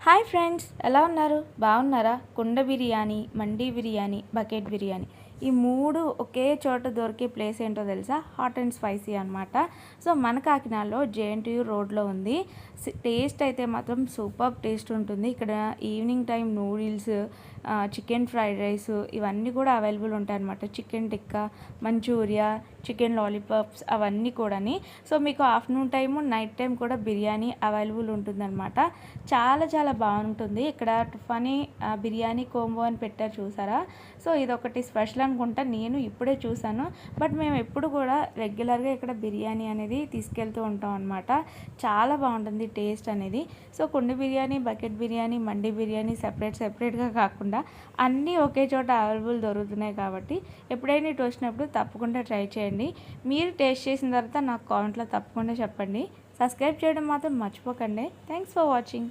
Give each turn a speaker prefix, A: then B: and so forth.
A: Hi friends, ఎలా ఉన్నారు? బాగున్నారా? కుండ బిర్యానీ, మండీ బిర్యానీ, బకెట్ బిర్యానీ ఈ మూడు ఒకే చోట దొరికే ప్లేస్ ఏంటో తెలుసా? హాట్ అండ్ స్పైసీ అనమాట. సో మన కాకినాడలో జేఎన్టీయూ రోడ్లో ఉంది. టేస్ట్ అయితే మాత్రం సూపర్ టేస్ట్ ఉంటుంది. ఇక్కడ evening time noodles, chicken fried rice ఇవన్నీ కూడా అవైలబుల్ ఉంటాయి అనమాట. Chicken tikka, manchurian, chicken lollipops అవన్నీ కూడాని. సో మీకు ఆఫ్టర్నూన్ టైము, నైట్ టైం కూడా బిర్యానీ అవైలబుల్ ఉంటుందన్నమాట. చాలా చాలా బాగుంటుంది. ఇక్కడ టుఫానీ బిర్యానీ కోంబో అని పెట్టారు, చూసారా? సో ఇదొకటి స్పెషల్ అనుకుంటా, నేను ఇప్పుడే చూసాను. బట్ మేము ఎప్పుడు కూడా రెగ్యులర్గా ఇక్కడ బిర్యానీ అనేది తీసుకెళ్తూ ఉంటాం అనమాట. చాలా బాగుంటుంది టేస్ట్ అనేది. సో కుండ బిర్యానీ, బకెట్ బిర్యానీ, మండీ బిర్యానీ సెపరేట్గా కాకుండా అన్నీ ఒకే చోట అవైలబుల్ దొరుకుతున్నాయి కాబట్టి ఎప్పుడైనా ఇటు వచ్చినప్పుడు తప్పకుండా ట్రై చేయండి. మీరు టేస్ట్ చేసిన తర్వాత నాకు కామెంట్లో తప్పకుండా చెప్పండి. సబ్స్క్రైబ్ చేయడం మాత్రం మర్చిపోకండి. Thanks for watching.